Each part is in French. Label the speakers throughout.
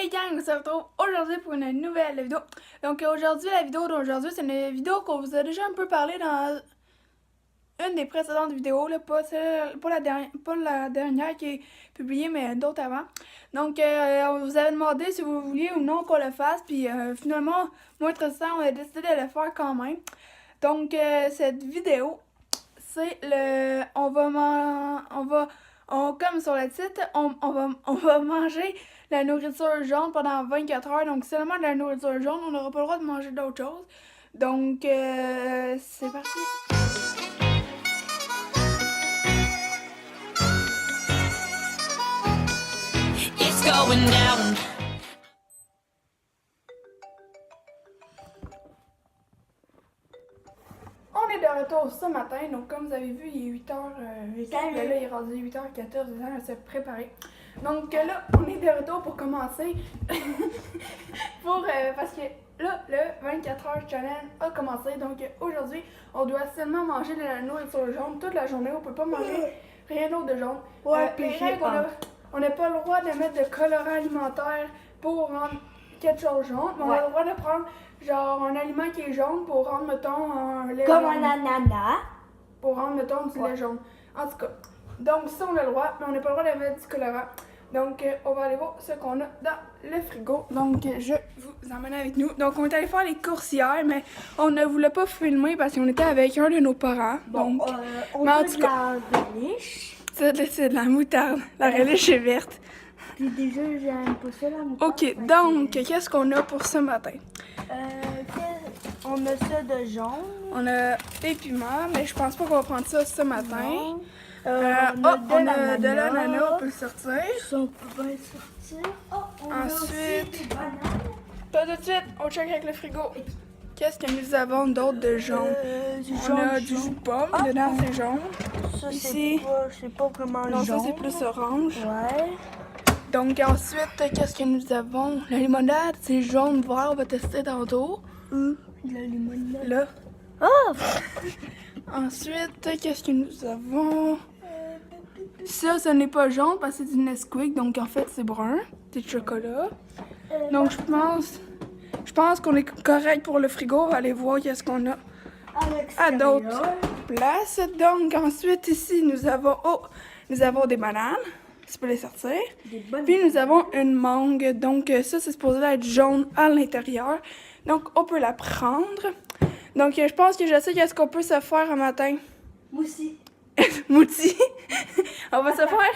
Speaker 1: Hey gang, on se retrouve aujourd'hui pour une nouvelle vidéo. Donc aujourd'hui, la vidéo d'aujourd'hui, c'est une vidéo qu'on vous a déjà un peu parlé dans une des précédentes vidéos, là, pas la dernière qui est publiée, mais d'autres avant. Donc on vous avait demandé si vous vouliez ou non qu'on le fasse, puis finalement, moi et Tristan, on a décidé de le faire quand même. Donc cette vidéo, c'est le... comme sur le titre, on va manger la nourriture jaune pendant 24 heures. Donc seulement de la nourriture jaune, on n'aura pas le droit de manger d'autres choses. Donc c'est parti.
Speaker 2: It's going down.
Speaker 1: On est de retour ce matin, donc comme vous avez vu, il est 8h, là il est rendu 8h14, il est à se préparer. Donc là, on est de retour pour commencer, parce que là, le 24h challenge a commencé, donc aujourd'hui, on doit seulement manger de la nourriture jaune toute la journée, on peut pas manger rien d'autre de jaune. Les règles, on n'a pas le droit de mettre de colorant alimentaire pour rendre quelque chose jaune, mais on a le droit de prendre genre un aliment qui est jaune pour rendre, mettons, un lait
Speaker 3: comme
Speaker 1: jaune.
Speaker 3: un ananas.
Speaker 1: Pour rendre, mettons, du lait jaune. En tout cas, donc ça, on a le droit, mais on n'a pas le droit de mettre du colorant. Donc, on va aller voir ce qu'on a dans le frigo. Donc, je vous emmène avec nous. Donc, on est allé faire les courses hier, mais on ne voulait pas filmer parce qu'on était avec un de nos parents.
Speaker 3: Bon,
Speaker 1: donc,
Speaker 3: on
Speaker 1: mais en
Speaker 3: veut
Speaker 1: tout
Speaker 3: de
Speaker 1: cas,
Speaker 3: la relish.
Speaker 1: c'est de la moutarde. La relish est verte.
Speaker 3: Puis déjà, j'aime pas ça, la moutarde.
Speaker 1: Ok, donc, qu'est-ce qu'on a pour ce matin?
Speaker 3: On a ça de jaune.
Speaker 1: On a des piments, mais je pense pas qu'on va prendre ça ce matin.
Speaker 3: On
Speaker 1: on a de l'ananas, on peut le sortir.
Speaker 3: Ça, on peut bien sortir. Oh, on a
Speaker 1: Ensuite,
Speaker 3: aussi des bananes.
Speaker 1: pas tout de suite, on check avec le frigo. Qu'est-ce que nous avons d'autre de jaune? On a du jus de pomme, dedans c'est jaune.
Speaker 3: Ça,
Speaker 1: Ici,
Speaker 3: c'est pas vraiment
Speaker 1: non,
Speaker 3: jaune.
Speaker 1: ça c'est plus orange.
Speaker 3: Ouais.
Speaker 1: Donc ensuite, qu'est-ce que nous avons? La limonade, c'est jaune, vert, on va tester tantôt.
Speaker 3: La limonade.
Speaker 1: Là.
Speaker 3: Oh!
Speaker 1: Ensuite, qu'est-ce que nous avons? Ça, ce n'est pas jaune parce que c'est du Nesquik, donc en fait c'est brun, c'est du chocolat. Donc je pense qu'on est correct pour le frigo. On va aller voir qu'est-ce qu'on a à d'autres places. Donc ensuite ici nous avons des bananes. Tu peux les sortir. Puis nous avons une mangue. Donc ça c'est supposé être jaune à l'intérieur. Donc on peut la prendre. Donc je pense que je sais qu'est-ce qu'on peut se faire un matin.
Speaker 3: Moussi.
Speaker 1: Smoothie. On va se faire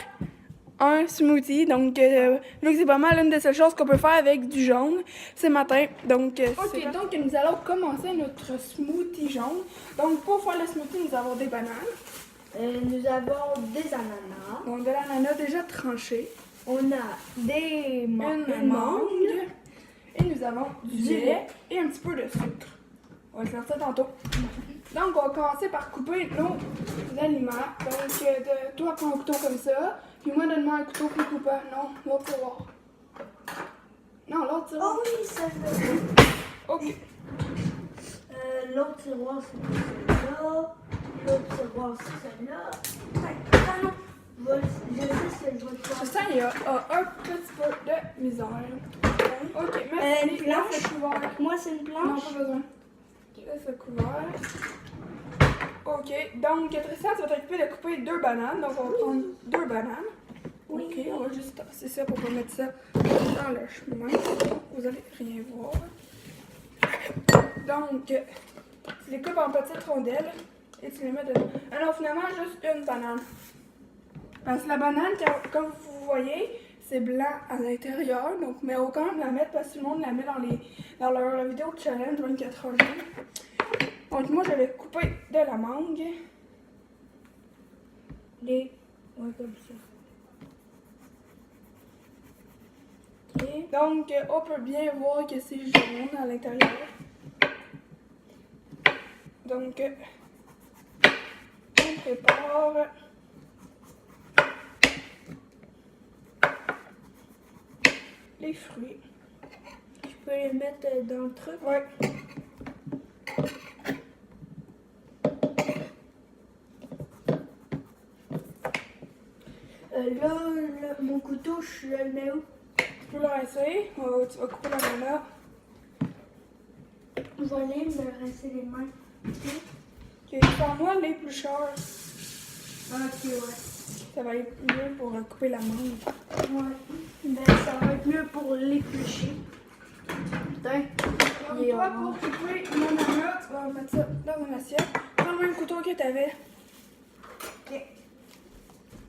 Speaker 1: un smoothie. Donc, vu que c'est pas mal une des seules choses qu'on peut faire avec du jaune ce matin. Donc, donc nous allons commencer notre smoothie jaune. Donc, pour faire le smoothie, nous avons des bananes.
Speaker 3: Nous avons des ananas.
Speaker 1: Donc, de l'ananas déjà tranché.
Speaker 3: On a des
Speaker 1: Une mangue. Et nous avons du lait et un petit peu de sucre. On va le faire ça tantôt. Donc, on va commencer par couper nos aliments. Donc, toi, prends un couteau comme ça. Puis moi, donne-moi un couteau plus coupant. Non, l'autre tiroir. Non, l'autre tiroir.
Speaker 3: Oh oui, celle-là.
Speaker 1: Ok.
Speaker 3: L'autre tiroir, c'est celle-là. L'autre tiroir, c'est celle-là. Ah non. Je sais ce que je vais te faire.
Speaker 1: Ça, il y a un petit peu de misère. Ok, merci.
Speaker 3: Une planche.
Speaker 1: Laisse le couvert.
Speaker 3: Moi, c'est une
Speaker 1: Non,
Speaker 3: planche.
Speaker 1: pas besoin. Laisse le couvert. Ok, donc Tristan, tu vas t'occuper de couper 2 bananes. Donc, on va prendre 2 bananes. Ok, on va juste tasser ça pour pas mettre ça dans le chemin. Vous allez rien voir. Donc, tu les coupes en petites rondelles et tu les mets dedans. Alors, finalement, juste une banane. Parce que la banane, comme vous voyez, c'est blanc à l'intérieur. Donc, mais on va quand même la mettre parce que tout le monde la met dans leur vidéo de challenge 24 heures. Donc, moi, je vais couper de la mangue.
Speaker 3: Ouais, comme ça.
Speaker 1: Ok. Donc, on peut bien voir que c'est jaune à l'intérieur. Donc, on prépare les fruits.
Speaker 3: Je peux les mettre dans le truc.
Speaker 1: Ouais.
Speaker 3: Là, mon couteau, je le mets où?
Speaker 1: peux le rincer. Oh, tu vas couper la main là.
Speaker 3: Je vais aller me rincer les mains.
Speaker 1: Ok, prends-moi l'éplucheur.
Speaker 3: Ok, ouais.
Speaker 1: Ça va être mieux pour couper la mangue.
Speaker 3: Ouais. Ben, ça va être mieux pour l'éplucher. Putain.
Speaker 1: Donc, toi, pour couper une ananas, tu vas mettre ça dans une assiette. Prends le même couteau que tu avais.
Speaker 3: Ok.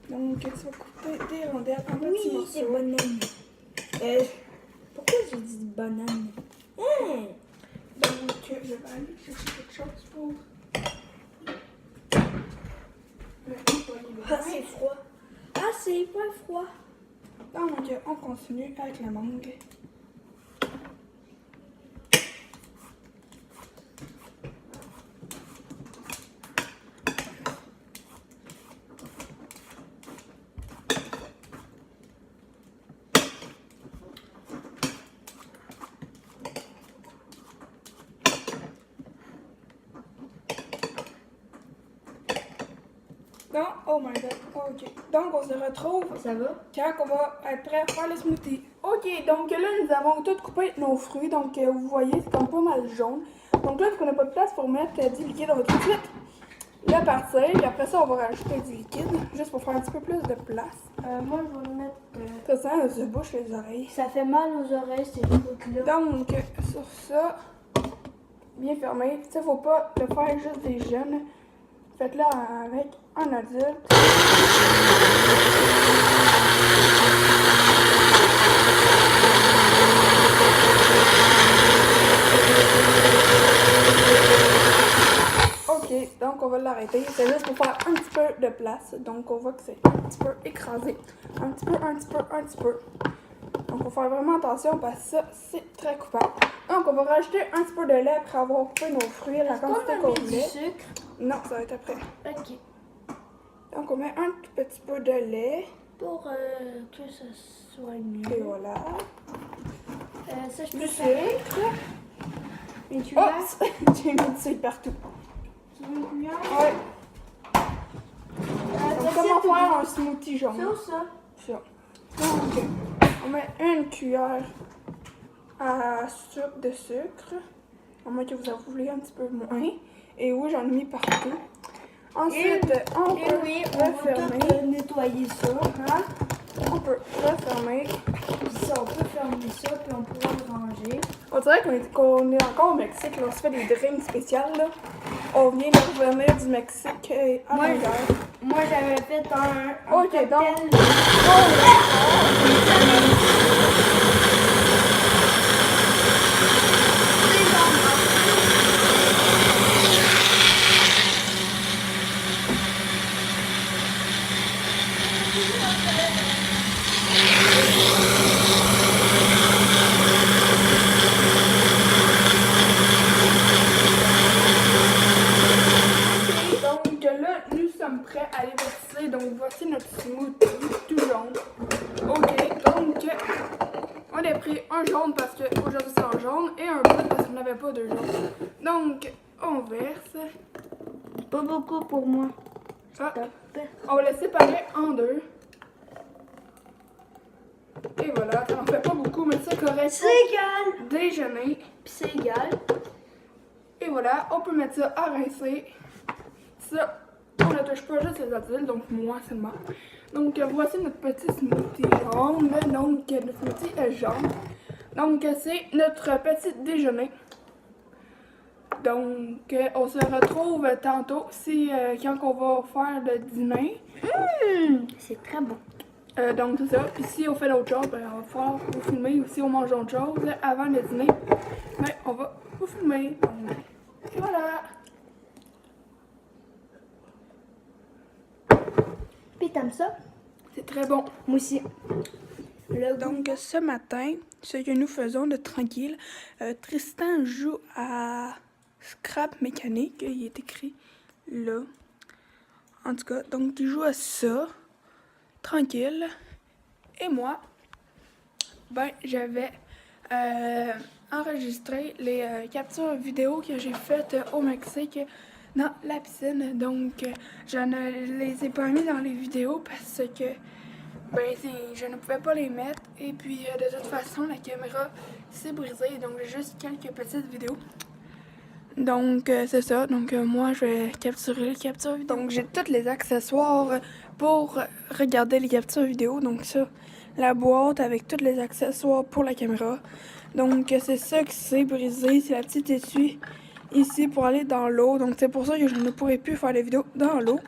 Speaker 1: Donc, tu vas couper des rondelles en petits
Speaker 3: Oui,
Speaker 1: morceaux.
Speaker 3: c'est banane. Pourquoi j'ai dit banane?
Speaker 1: Donc, je vais aller chercher quelque chose pour nettoyer le
Speaker 3: Ah,
Speaker 1: bain.
Speaker 3: c'est froid. Ah, c'est pas froid.
Speaker 1: Donc, on continue avec la mangue. Donc, oh my god, ok. Donc, on se retrouve
Speaker 3: Ça va?
Speaker 1: quand on va être prêt à faire le smoothie. Ok, donc là, nous avons tout coupé nos fruits. Donc, vous voyez, c'est comme pas mal jaune. Donc là, vu qu'on n'a pas de place pour mettre du liquide, on va tout de suite le partir. Et après ça, on va rajouter du liquide, juste pour faire un petit peu plus de place.
Speaker 3: Moi, je vais le mettre.
Speaker 1: Ça sent, se bouche les oreilles.
Speaker 3: Ça fait mal aux oreilles, ces trucs-là.
Speaker 1: Donc, sur ça, bien fermé. Ça, faut pas le faire juste des jeunes. Faites-le avec un adulte. Ok, donc on va l'arrêter. C'est juste pour faire un petit peu de place. Donc on voit que c'est un petit peu écrasé. Un petit peu, un petit peu, un petit peu. Donc, il faut faire vraiment attention parce que ça, c'est très coupable. Donc, on va rajouter un petit peu de lait après avoir coupé nos fruits, la quantité qu'on
Speaker 3: du
Speaker 1: voulait.
Speaker 3: sucre.
Speaker 1: Non, ça va être après.
Speaker 3: Ok.
Speaker 1: Donc, on met un tout petit peu de lait.
Speaker 3: Pour que ça soit mieux.
Speaker 1: Et voilà.
Speaker 3: Ça, je peux
Speaker 1: Du
Speaker 3: faire
Speaker 1: sucre.
Speaker 3: une cuillère.
Speaker 1: Oups! J'ai mis du sucre partout.
Speaker 3: Tu veux une cuillère?
Speaker 1: Ouais. Donc, comment faire un smoothie jaune?
Speaker 3: Ça ou ça?
Speaker 1: Ça. Donc, on met une cuillère à soupe de sucre. À moins que vous en voulez un petit peu moins. Et oui, j'en ai mis partout. Ensuite, on
Speaker 3: Et
Speaker 1: peut
Speaker 3: oui, on va
Speaker 1: refermer.
Speaker 3: tout nettoyer ça.
Speaker 1: Hein? On peut refermer.
Speaker 3: Puis ça, on peut fermer ça, puis on pourra le ranger.
Speaker 1: On dirait qu'on est encore au Mexique. Là, on se fait des drinks spéciales. Là. On vient de revenir du Mexique à
Speaker 3: Moi,
Speaker 1: Montréal.
Speaker 3: Moi, j'avais fait un
Speaker 1: Ok,
Speaker 3: cocktail.
Speaker 1: donc. Donc là, nous sommes prêts à les verser. Donc voici notre smoothie tout jaune. Ok, donc on a pris un jaune parce qu'aujourd'hui c'est un jaune et un bleu parce qu'on n'avait pas de jaune. Donc on verse.
Speaker 3: Pas beaucoup pour moi.
Speaker 1: Ah, on va le séparer en deux. Et voilà, ça en fait pas beaucoup, mais c'est correct.
Speaker 3: C'est égal.
Speaker 1: Déjeuner.
Speaker 3: Puis c'est égal.
Speaker 1: Et voilà, on peut mettre ça à rincer. Ça, on ne touche pas juste les adultes, donc moi seulement. Donc voici notre petit smoothie jaune. Donc notre smoothie est jaune. Donc c'est notre petit déjeuner. Donc on se retrouve tantôt. C'est quand on va faire le dîner.
Speaker 3: C'est très bon.
Speaker 1: Donc c'est ça. Puis si on fait d'autres choses, ben, on va pouvoir vous filmer. Ou si on mange autre chose avant le dîner, ben, on va vous filmer. Donc, et voilà.
Speaker 3: Puis t'aimes ça?
Speaker 1: C'est très bon.
Speaker 3: Moi aussi.
Speaker 1: Donc ce matin, ce que nous faisons de tranquille, Tristan joue à Scrap mécanique. Il est écrit là. En tout cas, donc il joue à ça. Tranquille. Et moi, ben j'avais enregistré les captures vidéo que j'ai faites au Mexique dans la piscine. Donc je ne les ai pas mis dans les vidéos parce que ben je ne pouvais pas les mettre. Et puis de toute façon, la caméra s'est brisée. Donc j'ai juste quelques petites vidéos. Donc c'est ça. Donc moi je vais capturer les captures vidéo. Donc j'ai tous les accessoires pour regarder les captures vidéo. Donc ça, la boîte avec tous les accessoires pour la caméra. Donc c'est ça qui s'est brisé. C'est la petite étui ici pour aller dans l'eau. Donc c'est pour ça que je ne pourrai plus faire les vidéos dans l'eau.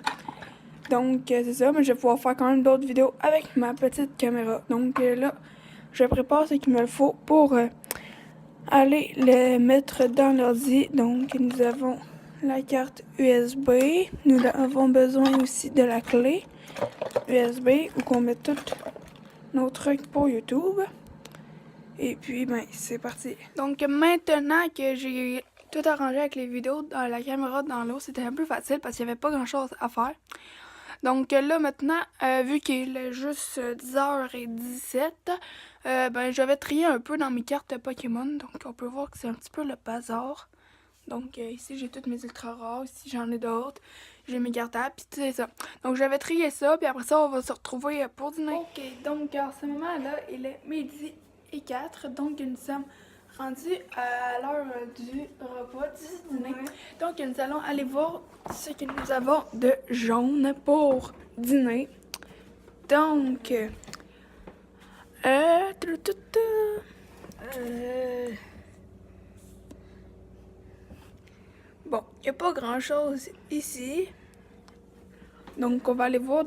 Speaker 1: Donc c'est ça, mais je vais pouvoir faire quand même d'autres vidéos avec ma petite caméra. Donc là, je prépare ce qu'il me faut pour aller le mettre dans l'ordi. Donc nous avons la carte USB. Nous avons besoin aussi de la clé USB où on met tous nos trucs pour YouTube. Et puis ben c'est parti. Donc maintenant que j'ai tout arrangé avec les vidéos dans la caméra dans l'eau, c'était un peu facile parce qu'il n'y avait pas grand chose à faire. Donc là maintenant, vu qu'il est juste 10h17, ben je vais trier un peu dans mes cartes Pokémon. Donc on peut voir que c'est un petit peu le bazar. Donc ici j'ai toutes mes ultra rares, ici j'en ai d'autres. J'ai mes cartables, puis c'est ça. Donc je vais trier ça, puis après ça on va se retrouver pour dîner. Ok, donc en ce moment-là, il est 12h04, donc nous sommes rendus à l'heure du repas du dîner. Donc nous allons aller voir ce que nous avons de jaune pour dîner. Donc, bon, il n'y a pas grand-chose ici. Donc on va aller voir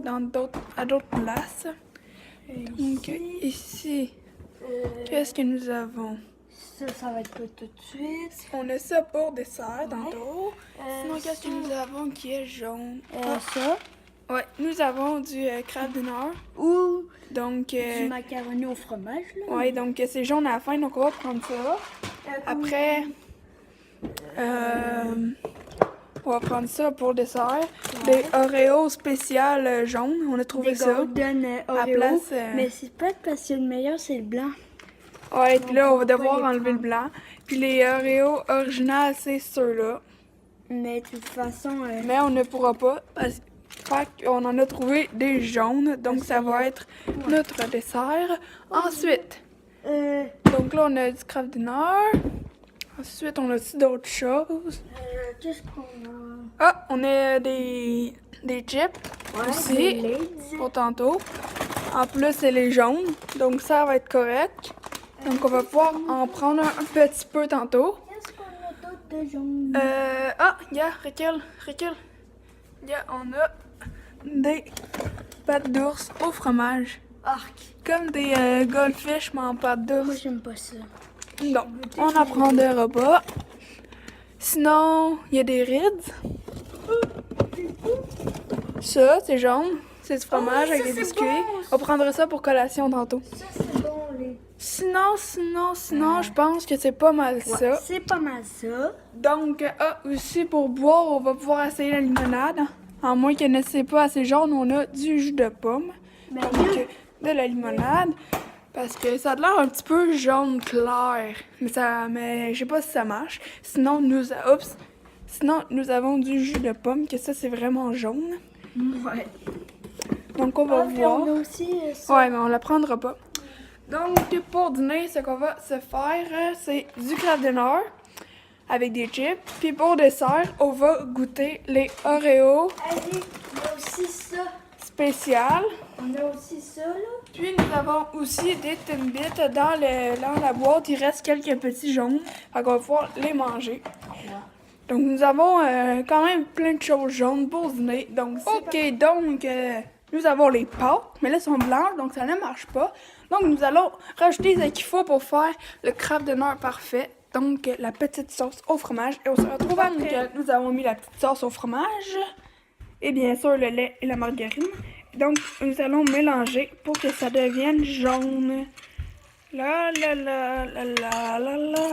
Speaker 1: à d'autres places. Donc ici, qu'est-ce que nous avons?
Speaker 3: Ça va être pas tout de suite.
Speaker 1: On a ça pour dessert tantôt. Sinon, qu'est-ce que nous avons qui est jaune?
Speaker 3: Ça.
Speaker 1: Ouais, nous avons du crabe dinner.
Speaker 3: Ou
Speaker 1: Donc,
Speaker 3: du macaroni au fromage. Là.
Speaker 1: ouais, donc c'est jaune à la fin, donc on va prendre ça. Après, on va prendre ça pour dessert. Des Oreos spéciales jaunes, on a trouvé
Speaker 3: des
Speaker 1: ça.
Speaker 3: Golden
Speaker 1: À
Speaker 3: Oreo.
Speaker 1: place,
Speaker 3: Mais c'est pas parce que le meilleur, c'est le blanc.
Speaker 1: Ouais, puis là, on va devoir
Speaker 3: les
Speaker 1: enlever le blanc. Puis les Oreos originales, c'est ceux-là.
Speaker 3: Mais de toute façon...
Speaker 1: Mais on ne pourra pas. Fait qu'on en a trouvé des jaunes. Donc ça va être notre dessert. Ensuite, donc là, on a du craft dinner. Ensuite, on a aussi d'autres choses.
Speaker 3: Qu'est-ce qu'on a?
Speaker 1: Ah, on a des chips aussi.
Speaker 3: Des Lay's.
Speaker 1: Pour tantôt. En plus, c'est les jaunes. Donc ça va être correct. Donc on va pouvoir en prendre un petit peu tantôt.
Speaker 3: Qu'est-ce qu'on a d'autre de jaune?
Speaker 1: Recule. On a des pâtes d'ours au fromage.
Speaker 3: Arc.
Speaker 1: Comme des goldfish, mais en pâtes
Speaker 3: Moi,
Speaker 1: d'ours.
Speaker 3: j'aime pas ça.
Speaker 1: Donc, on en prendra pas. Sinon, il y a des rides. Ça, c'est jaune. C'est du fromage avec des biscuits. On prendra ça pour collation tantôt.
Speaker 3: Ça, c'est bon, les...
Speaker 1: Sinon, je pense que c'est pas mal ça.
Speaker 3: C'est pas mal ça.
Speaker 1: Donc, aussi pour boire, on va pouvoir essayer la limonade. En moins qu'elle ne soit pas assez jaune, on a du jus de pomme. Donc, de la limonade. Parce que ça a l'air un petit peu jaune clair. Mais je sais pas si ça marche. Sinon, nous avons du jus de pomme, que ça, c'est vraiment jaune.
Speaker 3: Ouais.
Speaker 1: Donc, on va voir.
Speaker 3: On a aussi ça.
Speaker 1: Ouais, mais on la prendra pas. Donc, pour dîner, ce qu'on va se faire, c'est du craft dinner avec des chips. Puis pour dessert, on va goûter les Oreos
Speaker 3: Allez, on a aussi ça.
Speaker 1: spéciales.
Speaker 3: On a aussi ça, là.
Speaker 1: Puis nous avons aussi des Timbits dans la boîte. Il reste quelques petits jaunes. Fait qu'on va pouvoir les manger. Donc nous avons quand même plein de choses jaunes pour dîner. Donc nous avons les pâtes, mais là elles sont blanches, donc ça ne marche pas. Donc nous allons rajouter ce qu'il faut pour faire le craft dinner parfait. Donc la petite sauce au fromage. Et on se retrouve après. Nous avons mis la petite sauce au fromage. Et bien sûr le lait et la margarine. Donc nous allons mélanger pour que ça devienne jaune. La la la la la la la.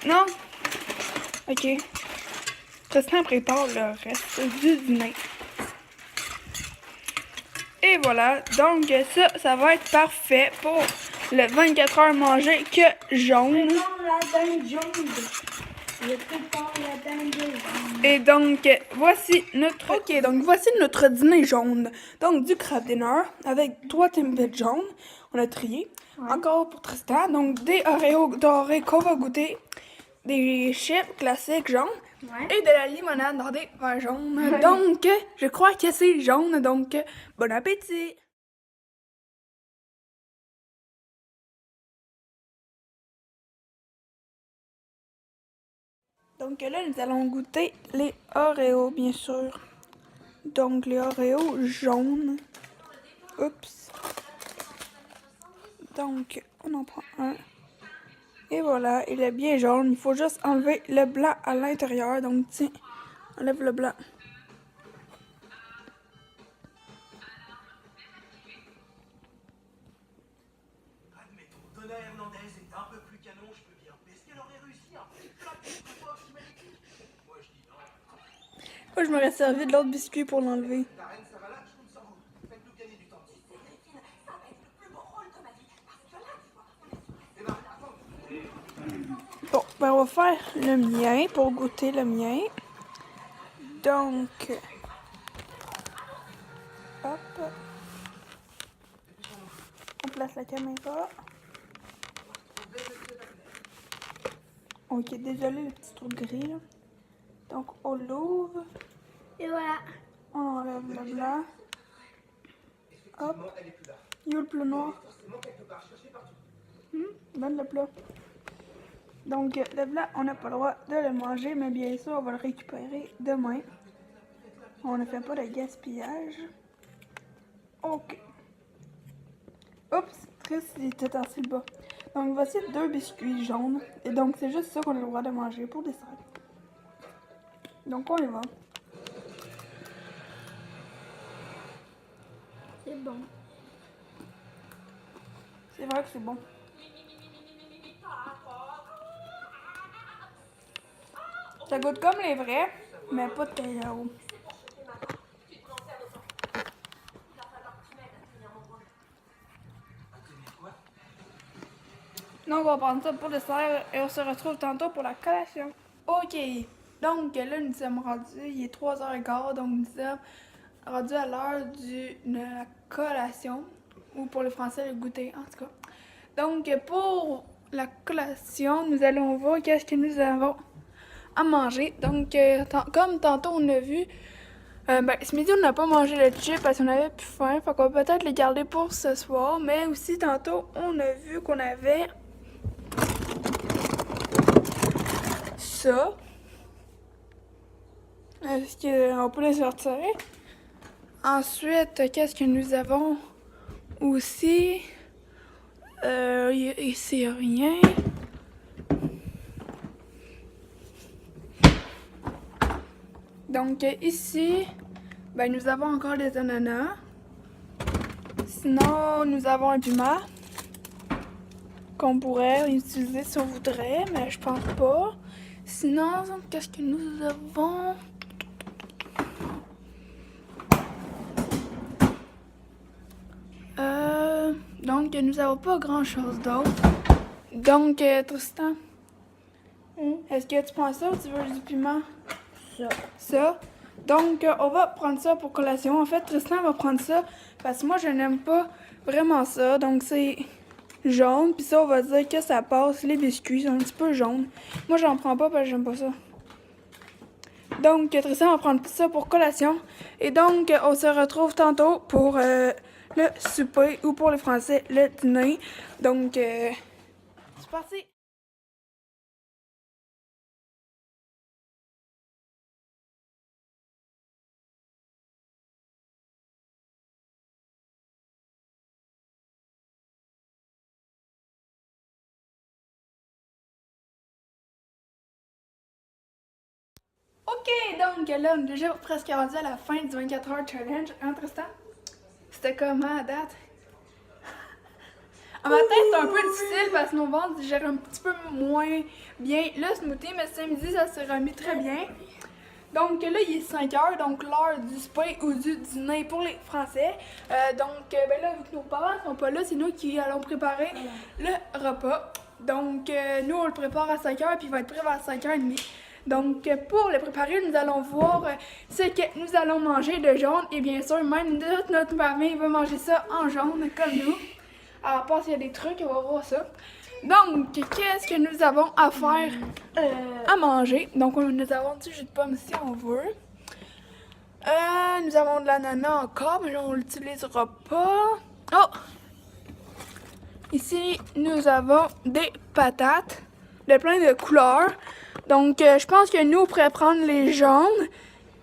Speaker 1: Non? Ok. Tristan prépare le reste du dîner. Et voilà. Donc ça va être parfait pour le 24 heures manger que jaune.
Speaker 3: Je prépare la dinde jaune.
Speaker 1: Et donc, voici notre dîner jaune. Donc, du crabe dinner avec 3 Timbits jaunes. On a trié.
Speaker 3: Ouais.
Speaker 1: Encore pour Tristan. Donc, des Oreos dorés qu'on va goûter. Des chips classiques jaunes.
Speaker 3: Ouais.
Speaker 1: Et de la limonade dans des verres jaunes. Donc, je crois que c'est jaune. Donc, bon appétit! Donc là, nous allons goûter les Oreos, bien sûr. Donc, les Oreos jaunes. Oups. Donc, on en prend un. Et voilà, il est bien jaune. Il faut juste enlever le blanc à l'intérieur. Donc, tiens, enlève le blanc.
Speaker 4: Admettons, Donna Hernandez est un peu plus canon, je peux bien. Mais est-ce qu'elle aurait réussi un plat de fois aussi magnifique? Moi je dis non.
Speaker 1: Moi, je m'aurais servi de l'autre biscuit pour l'enlever.
Speaker 4: La reine Savala, je compte sur vous. Faites-nous gagner du temps.
Speaker 1: Bon, ben on va faire le mien pour goûter le mien. Donc, hop, on place la caméra. Ok, désolé le petit trou gris là. Donc, on l'ouvre,
Speaker 3: Et voilà.
Speaker 1: on enlève le blanc. Hop, il y a le plat noir. Donne le plat. Donc, le blanc, on n'a pas le droit de le manger, mais bien sûr, on va le récupérer demain. On ne fait pas de gaspillage. Ok. Oups, triste, il était assis le bas. Donc, voici 2 biscuits jaunes. Et donc, c'est juste ça qu'on a le droit de manger pour dessert. Donc, on y va.
Speaker 3: C'est bon.
Speaker 1: C'est vrai que c'est bon. Ça goûte comme les vrais, mais pas de cacao. Donc, on va prendre ça pour le dessert et on se retrouve tantôt pour la collation. Ok, donc là, nous sommes rendus, il est 3h15, donc nous sommes rendus à l'heure de la collation, ou pour les Français, le goûter, en tout cas. Donc, pour la collation, nous allons voir qu'est-ce que nous avons à manger. Donc, comme tantôt on a vu, ce midi on n'a pas mangé le chip parce qu'on avait plus faim. Fait qu'on va peut-être les garder pour ce soir. Mais aussi tantôt on a vu qu'on avait ça. Est-ce qu'on peut les sortir? Ensuite, qu'est-ce que nous avons aussi? Ici, il n'y a rien. Donc ici, nous avons encore des ananas. Sinon, nous avons un piment qu'on pourrait utiliser si on voudrait, mais je pense pas. Sinon, qu'est-ce que nous avons? Donc, nous n'avons pas grand-chose d'autre. Donc, Tristan, est-ce que tu prends ça ou tu veux du piment? Ça. Donc, on va prendre ça pour collation. En fait, Tristan va prendre ça parce que moi, je n'aime pas vraiment ça. Donc, c'est jaune. Puis ça, on va dire que ça passe. Les biscuits sont un petit peu jaunes. Moi, j'en prends pas parce que j'aime pas ça. Donc, Tristan va prendre ça pour collation. Et donc, on se retrouve tantôt pour le souper ou pour les Français, le dîner. Donc, c'est parti! Ok, donc là, on est déjà presque rendu à la fin du 24 heures challenge. Hein, Tristan? C'était comment à date? À matin, c'était un peu difficile parce que nos ventres digèrent un petit peu moins bien le smoothie, mais ce midi, ça s'est remis très bien. Donc là, il est 5 heures, donc l'heure du souper ou du dîner pour les Français. Donc là, vu que nos parents sont pas là, c'est nous qui allons préparer le repas. Donc, nous, on le prépare à 5h, puis il va être prêt vers 5h30. Donc, pour le préparer, nous allons voir ce que nous allons manger de jaune. Et bien sûr, même notre famille va manger ça en jaune, comme nous. À part s'il y a des trucs, on va voir ça. Donc, qu'est-ce que nous avons à faire à manger? Donc, nous avons du jus de pomme si on veut. Nous avons de l'ananas encore, mais là, on l'utilisera pas. Oh! Ici, nous avons des patates de plein de couleurs. Donc, je pense que nous, on pourrait prendre les jaunes,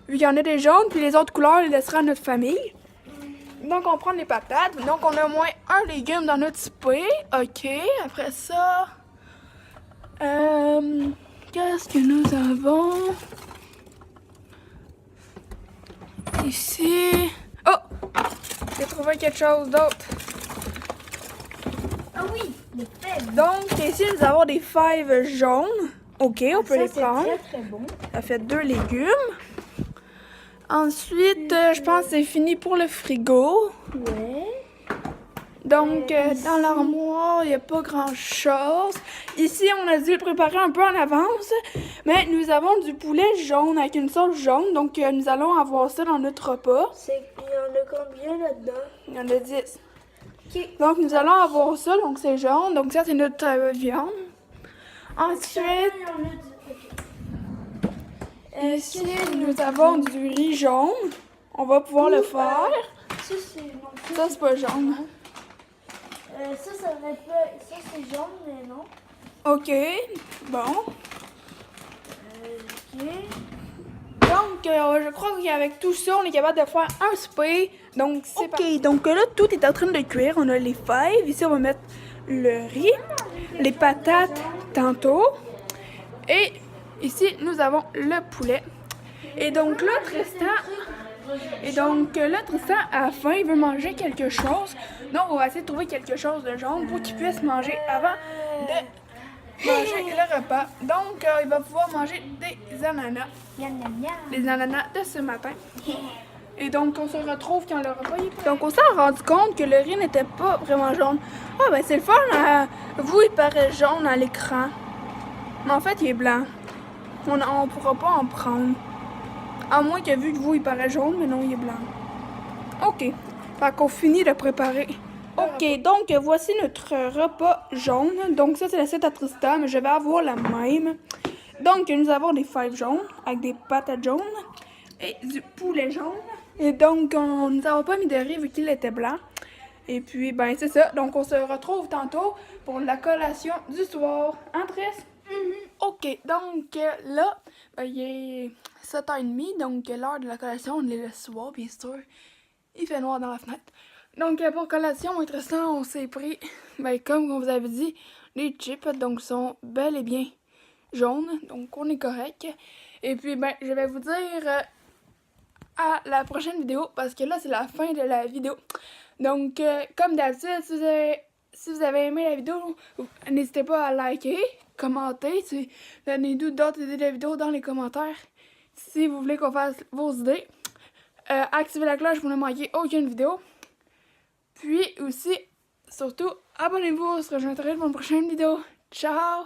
Speaker 1: vu qu'il y en a des jaunes, puis les autres couleurs, on les laissera à notre famille. Donc, on prend les patates. Donc, on a au moins un légume dans notre souper. OK. Après ça, qu'est-ce que nous avons? Ici. Oh! J'ai trouvé quelque chose d'autre.
Speaker 3: Ah oui, les fèves.
Speaker 1: Donc, ici, nous avons des fèves jaunes. OK, on peut les prendre.
Speaker 3: C'est très bon.
Speaker 1: Ça fait 2 légumes. Ensuite, je pense que c'est fini pour le frigo.
Speaker 3: Ouais.
Speaker 1: Donc, dans l'armoire, il n'y a pas grand-chose. Ici, on a dû le préparer un peu en avance. Mais nous avons du poulet jaune avec une sauce jaune. Donc, nous allons avoir ça dans notre repas.
Speaker 3: Il y en a combien là-dedans?
Speaker 1: Il y en a 10.
Speaker 3: Ok.
Speaker 1: Donc, nous allons avoir ça. Donc, c'est jaune. Donc, ça, c'est notre viande. Ensuite, ici, nous avons du riz jaune. On va pouvoir le faire.
Speaker 3: Ça, c'est... Non,
Speaker 1: Ça, c'est pas jaune.
Speaker 3: ça va être pas... Ça, c'est jaune, mais non.
Speaker 1: OK. Bon.
Speaker 3: Ok.
Speaker 1: Donc, je crois qu'avec tout ça, on est capable de faire un souper. Donc, c'est OK. Donc, là, tout est en train de cuire. On a les fèves. Ici, on va mettre le riz, les patates tantôt. Et ici, nous avons le poulet. Et donc, là, Tristan... à la fin, il veut manger quelque chose. Donc, on va essayer de trouver quelque chose de jaune pour qu'il puisse manger avant de manger le repas. Donc, il va pouvoir manger des ananas.
Speaker 3: Miam, miam, miam.
Speaker 1: Les ananas de ce matin. Et donc, on se retrouve quand le repas est prêt. Donc, on s'est rendu compte que le riz n'était pas vraiment jaune. Ah, ben, c'est le fun. Vous, il paraît jaune à l'écran. Mais en fait, il est blanc. On ne pourra pas en prendre. À moins que vu que vous, il paraît jaune, mais non, il est blanc. OK. Fait qu'on finit de préparer. OK, donc voici notre repas jaune. Donc ça, c'est l'assiette à Tristan, mais je vais avoir la même. Donc, nous avons des fèves jaunes avec des patates jaunes et du poulet jaune. Et donc, nous n'avons pas mis de riz vu qu'il était blanc. Et puis, ben c'est ça. Donc, on se retrouve tantôt pour la collation du soir. Hein, Tris? OK, donc là, ben, il est 7h30, donc l'heure de la collation, on est le soir, bien sûr. Il fait noir dans la fenêtre. Donc, pour collation, intéressant, on s'est pris, ben, comme on vous avait dit, les chips, donc sont bel et bien jaunes, donc on est correct. Et puis, ben, je vais vous dire à la prochaine vidéo, parce que là, c'est la fin de la vidéo. Donc, comme d'habitude, si vous avez aimé la vidéo, n'hésitez pas à liker, commenter, donnez-nous d'autres idées de vidéos dans les commentaires. Si vous voulez qu'on fasse vos idées, activez la cloche pour ne manquer aucune vidéo. Puis aussi, surtout, abonnez-vous, on se rejoindra pour une prochaine vidéo. Ciao!